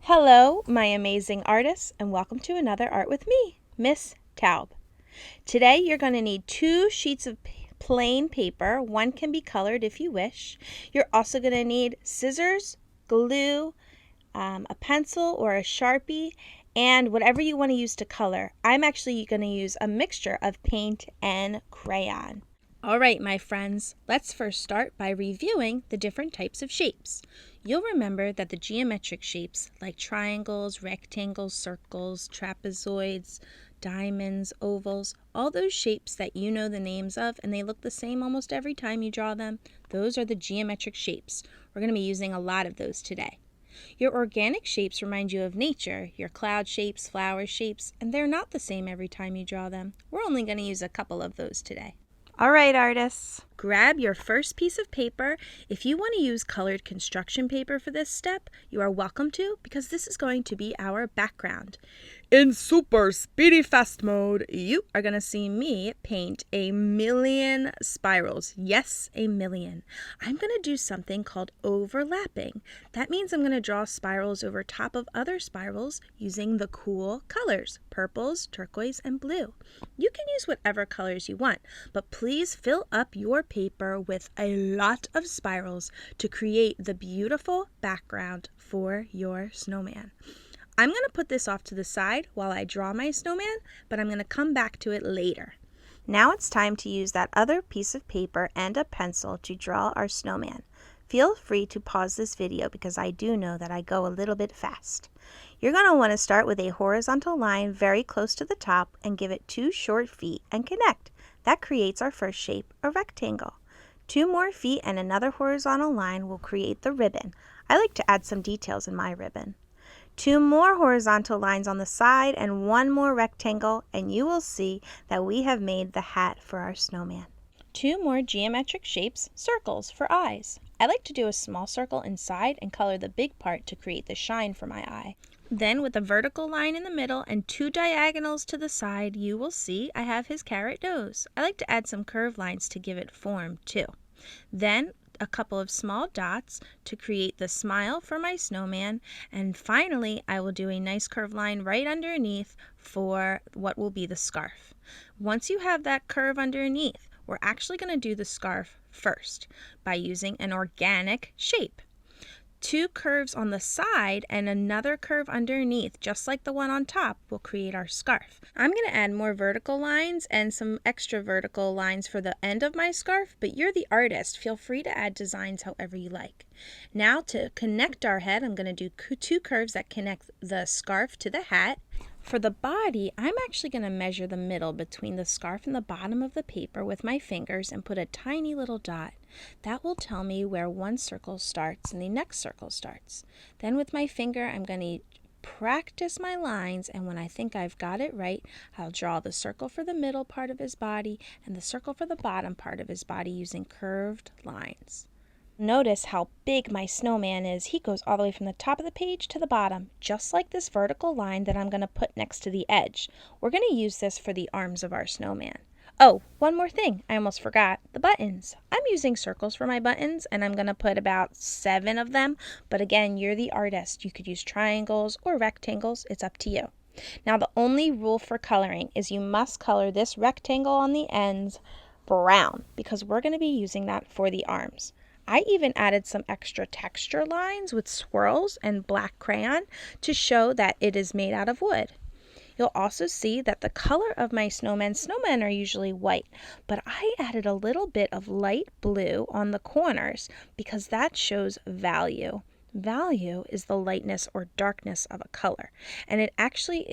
Hello, my amazing artists, and welcome to another Art with me, Miss Taub. Today you're going to need 2 sheets of plain paper. One can be colored if you wish. You're also going to need scissors, glue, a pencil or a sharpie, and whatever you want to use to color. I'm actually going to use a mixture of paint and crayon. All right, my friends, let's first start by reviewing the different types of shapes. You'll remember that the geometric shapes, like triangles, rectangles, circles, trapezoids, diamonds, ovals, all those shapes that you know the names of and they look the same almost every time you draw them, those are the geometric shapes. We're going to be using a lot of those today. Your organic shapes remind you of nature, your cloud shapes, flower shapes, and they're not the same every time you draw them. We're only going to use a couple of those today. All right, artists, grab your first piece of paper. If you want to use colored construction paper for this step, you are welcome to, because this is going to be our background. In super speedy fast mode, you are going to see me paint 1,000,000 spirals. Yes, 1,000,000. I'm going to do something called overlapping. That means I'm going to draw spirals over top of other spirals using the cool colors, purples, turquoise, and blue. You can use whatever colors you want, but please fill up your paper with a lot of spirals to create the beautiful background for your snowman. I'm going to put this off to the side while I draw my snowman, but I'm going to come back to it later. Now it's time to use that other piece of paper and a pencil to draw our snowman. Feel free to pause this video because I do know that I go a little bit fast. You're going to want to start with a horizontal line very close to the top and give it 2 short feet and connect. That creates our first shape, a rectangle. 2 more feet and another horizontal line will create the ribbon. I like to add some details in my ribbon. 2 more horizontal lines on the side and 1 more rectangle, and you will see that we have made the hat for our snowman. 2 more geometric shapes, circles for eyes. I like to do a small circle inside and color the big part to create the shine for my eye. Then with a vertical line in the middle and 2 diagonals to the side, you will see I have his carrot nose. I like to add some curved lines to give it form too. Then a couple of small dots to create the smile for my snowman, and finally I will do a nice curved line right underneath for what will be the scarf. Once you have that curve underneath, we're actually going to do the scarf first by using an organic shape. 2 curves on the side and another curve underneath, just like the one on top, will create our scarf. I'm going to add more vertical lines and some extra vertical lines for the end of my scarf, but you're the artist. Feel free to add designs however you like. Now to connect our head, I'm going to do 2 curves that connect the scarf to the hat. For the body, I'm actually going to measure the middle between the scarf and the bottom of the paper with my fingers and put a tiny little dot. That will tell me where one circle starts and the next circle starts. Then with my finger, I'm going to practice my lines, and when I think I've got it right, I'll draw the circle for the middle part of his body and the circle for the bottom part of his body using curved lines. Notice how big my snowman is. He goes all the way from the top of the page to the bottom, just like this vertical line that I'm going to put next to the edge. We're going to use this for the arms of our snowman. Oh, one more thing. I almost forgot. The buttons. I'm using circles for my buttons, and I'm going to put about 7 of them. But again, you're the artist. You could use triangles or rectangles. It's up to you. Now, the only rule for coloring is you must color this rectangle on the ends brown, because we're going to be using that for the arms. I even added some extra texture lines with swirls and black crayon to show that it is made out of wood. You'll also see that the color of my snowmen are usually white, but I added a little bit of light blue on the corners because that shows value. Value is the lightness or darkness of a color, and it actually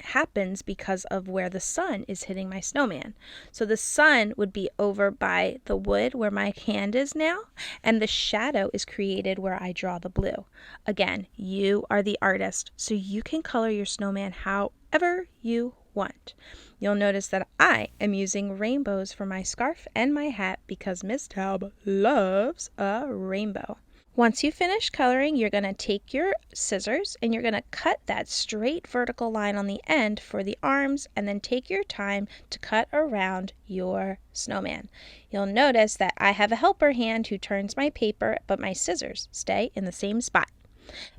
happens because of where the sun is hitting my snowman. So the sun would be over by the wood where my hand is now, and the shadow is created where I draw the blue. Again, you are the artist, so you can color your snowman however you want. You'll notice that I am using rainbows for my scarf and my hat because Miss Taub loves a rainbow. Once you finish coloring, you're going to take your scissors and you're going to cut that straight vertical line on the end for the arms, and then take your time to cut around your snowman. You'll notice that I have a helper hand who turns my paper, but my scissors stay in the same spot.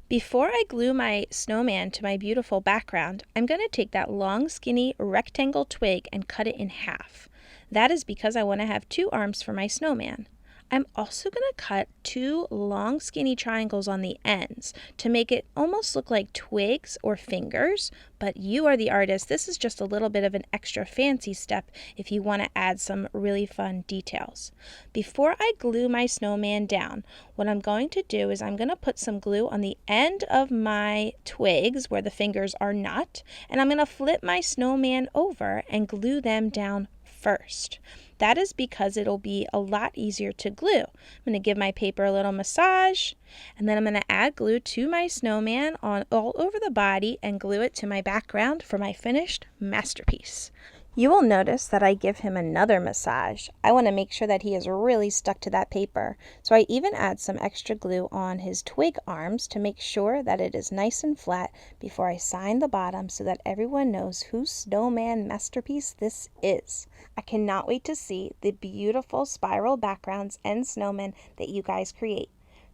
Before I glue my snowman to my beautiful background, I'm going to take that long, skinny rectangle twig and cut it in half. That is because I want to have 2 arms for my snowman. I'm also going to cut 2 long, skinny triangles on the ends to make it almost look like twigs or fingers, but you are the artist. This is just a little bit of an extra fancy step if you want to add some really fun details. Before I glue my snowman down, what I'm going to do is I'm going to put some glue on the end of my twigs where the fingers are not, and I'm going to flip my snowman over and glue them down first. That is because it'll be a lot easier to glue. I'm going to give my paper a little massage, and then I'm going to add glue to my snowman all over the body and glue it to my background for my finished masterpiece. You will notice that I give him another massage. I want to make sure that he is really stuck to that paper. So I even add some extra glue on his twig arms to make sure that it is nice and flat before I sign the bottom so that everyone knows whose snowman masterpiece this is. I cannot wait to see the beautiful spiral backgrounds and snowmen that you guys create.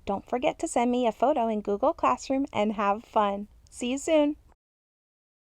Don't forget to send me a photo in Google Classroom and have fun. See you soon.